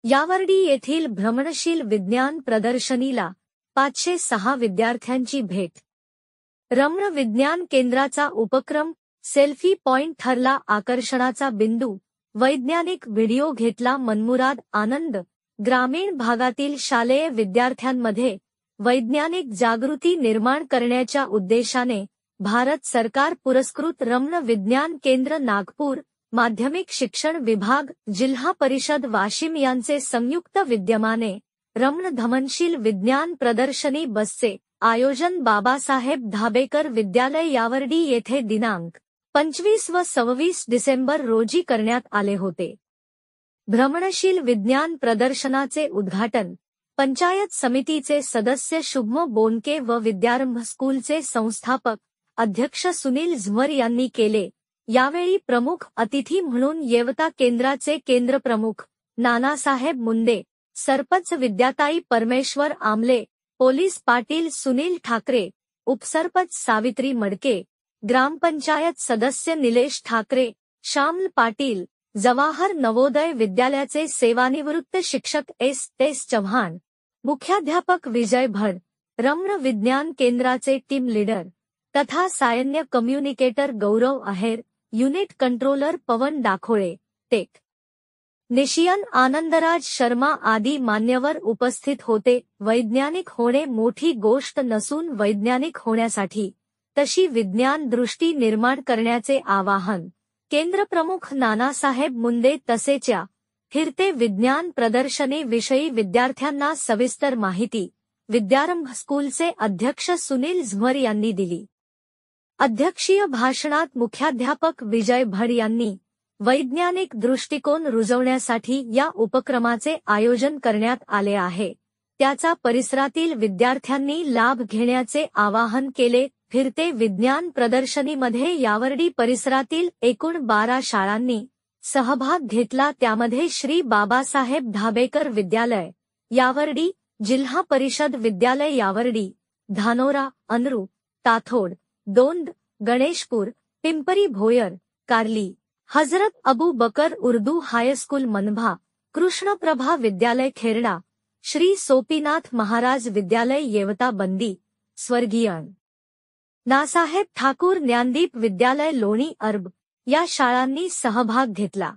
यावर्डी येथील भ्रमणशील विज्ञान प्रदर्शनीला 506 विद्यार्थ्यांची भेट। रमण विज्ञान केंद्राचा उपक्रम सेल्फी पॉइंट ठरला आकर्षणाचा बिंदू। वैज्ञानिक व्हिडिओ घेतला मनमुराद आनंद। ग्रामीण भागातील शालेय विद्यार्थ्यांमध्ये वैज्ञानिक जागृती निर्माण करण्याच्या उद्देशाने भारत सरकार पुरस्कृत रमण विज्ञान केंद्र नागपूर, माध्यमिक शिक्षण विभाग, जिल्हा परिषद वाशिम यांचे संयुक्त विद्यमाने रमण धमनशील विज्ञान प्रदर्शनी बसचे आयोजन बाबासाहेब धाबेकर विद्यालय यावर्डी येथे दिनांक 25 व 26 डिसेंबर रोजी करण्यात आले होते। भ्रमणशील विज्ञान प्रदर्शनाचे उद्घाटन पंचायत समितीचे सदस्य शुभम बोनके व विद्यारंभ स्कूलचे संस्थापक अध्यक्ष सुनील झमर यांनी केले। यावेळी प्रमुख अतिथी म्हणून येवता केंद्राचे केंद्रप्रमुख नानासाहेब मुंडे, सरपंच विद्याताई परमेश्वर आमले, पोलीस पाटील सुनील ठाकरे, उपसरपंच सावित्री मडके, ग्रामपंचायत सदस्य निलेश ठाकरे, श्यामल पाटील, जवाहर नवोदय विद्यालयाचे सेवानिवृत्त शिक्षक एस चव्हाण, मुख्याध्यापक विजय भड, रमण विज्ञान केंद्राचे टीम लीडर तथा सायन्य कम्युनिकेटर गौरव आहेर, युनिट कंट्रोलर पवन डाखोळे, टेक निशियन आनंदराज शर्मा आदी मान्यवर उपस्थित होते। वैज्ञानिक होणे मोठी गोष्ट नसून वैज्ञानिक होण्यासाठी तशी विज्ञान दृष्टी निर्माण करण्याचे आवाहन केंद्रप्रमुख नानासाहेब मुंडे तसेच्या फिरते विज्ञान प्रदर्शनी विषयी विद्यार्थ्यांना सविस्तर माहिती विद्यारंभ स्कूलचे अध्यक्ष सुनील झमर यांनी दिली। अध्यक्षीय भाषणात मुख्याध्यापक विजय भड यांनी वैज्ञानिक दृष्टिकोन रुजवण्यासाठी या उपक्रमाचे आयोजन करण्यात आले आहे, त्याचा परिसरातील विद्यार्थ्यांनी लाभ घेण्याचे आवाहन केले। फिरते विज्ञान प्रदर्शनीमध्ये यावर्डी परिसरातील एकूण 12 शाळांनी सहभाग घेतला, त्यामध्ये श्री बाबासाहेब धाबेकर विद्यालय यावर्डी, जिल्हा परिषद विद्यालय यावर्डी, धानोरा, अनरू, ताथोड, दोंड, गणेशपूर, पिंपरी भोयर, कार्ली, हजरत अबू बकर उर्दू हायस्कूल मनभा, कृष्णप्रभा विद्यालय खेरडा, श्री सोपीनाथ महाराज विद्यालय येवता बंदी, स्वर्गीय नासाहेब ठाकूर ज्ञानदीप विद्यालय लोणी अर्ब या शाळांनी सहभाग घेतला।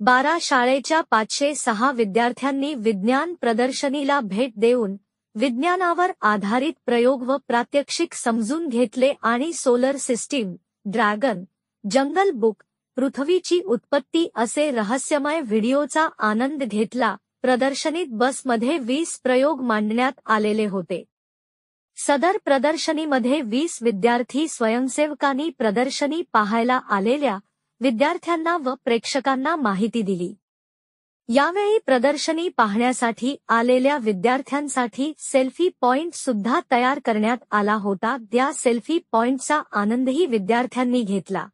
12 शाळेच्या 506 विद्यार्थ्यांनी विज्ञान प्रदर्शनीला भेट देऊन विज्ञानावर आधारित प्रयोग व प्रात्यक्षिक समजून घेतले आणि सोलर सिस्टीम, ड्रॅगन, जंगल बुक, पृथ्वीची उत्पत्ती असे रहस्यमय व्हिडिओचा आनंद घेतला। प्रदर्शनीत बसमध्ये 20 प्रयोग मांडण्यात आलेले होते। सदर प्रदर्शनीमध्ये 20 विद्यार्थी स्वयंसेवकांनी प्रदर्शनी पाहायला आलेल्या विद्यार्थ्यांना व प्रेक्षकांना माहिती दिली। यावेळी प्रदर्शनी पाहण्यासाठी आलेल्या विद्यार्थ्यांसाठी सेल्फी पॉइंट सुद्धा तयार करण्यात आला होता, त्या सेल्फी पॉइंटचा आनंदही विद्यार्थ्यांनी घेतला।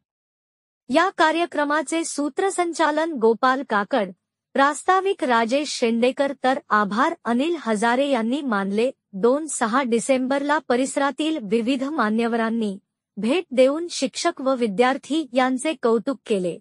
या कार्यक्रमाचे सूत्रसंचालन गोपाल काकड, प्रास्ताविक राजेश शेंडेकर तर आभार अनिल हजारे यांनी मानले। 2-6 डिसेंबरला परिसरातील विविध मान्यवरांनी भेट देऊन शिक्षक व विद्यार्थी यांचे कौतुक केले।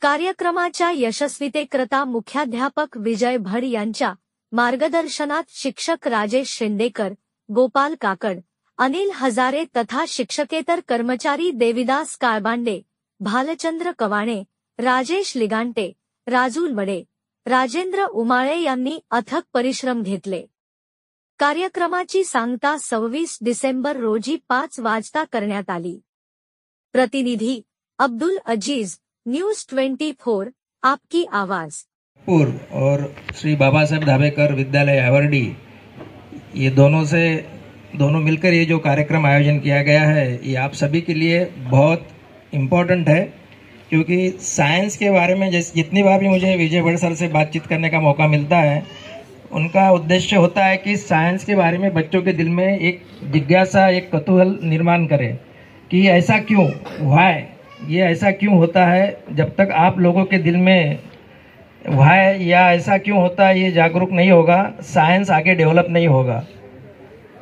कार्यक्रमाच्या यशस्वीतेकरता मुख्याध्यापक विजय भड यांच्या मार्गदर्शनात शिक्षक राजेश शेंडेकर, गोपाल काकड, अनिल हजारे तथा शिक्षकेतर कर्मचारी देविदास काळबांडे, भालचंद्र कवाणे, राजेश लिगांटे, राजू वडे, राजेंद्र उमाळे यांनी अथक परिश्रम घेतले। कार्यक्रमाची सांगता 26 डिसेंबर रोजी 5 वाजता करण्यात आली। प्रतिनिधी अब्दुल अजीज, न्यूज 24, आपकी आवाज। और श्री बाबा साहेब धाबेकर विद्यालय यावर्डी, ये दोनों मिलकर ये जो कार्यक्रम आयोजन किया गया है, ये आप सभी के लिए बहुत इम्पोर्टेंट है, क्योंकि साइंस के बारे में जितनी बार भी मुझे विजय भड़ सर से बातचीत करने का मौका मिलता है, उनका उद्देश्य होता है कि साइंस के बारे में बच्चों के दिल में एक जिज्ञासा, एक कौतूहल निर्माण करें कि ऐसा क्यों, व्हाई, ये ऐसा क्यों होता है। जब तक आप लोगों के दिल में व्हाई या ऐसा क्यों होता है ये जागरूक नहीं होगा, साइंस आगे डेवलप नहीं होगा।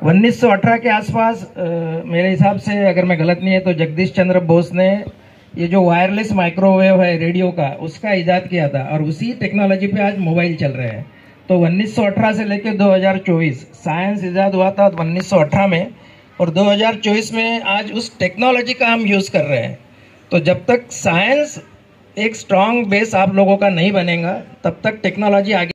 1918 के आसपास मेरे हिसाब से, अगर मैं गलत नहीं है तो, जगदीश चंद्र बोस ने ये जो वायरलेस माइक्रोवेव है रेडियो का, उसका इजाद किया था और उसी टेक्नोलॉजी पे आज मोबाइल चल रहे हैं। तो 1918 से लेकर 2024 साइंस इजाद हुआ था 1918 में, और 2024 में आज उस टेक्नोलॉजी का हम यूज़ कर रहे हैं। तो जब तक साइंस एक स्ट्रांग बेस आप लोगों का नहीं बनेगा, तब तक टेक्नोलॉजी आगे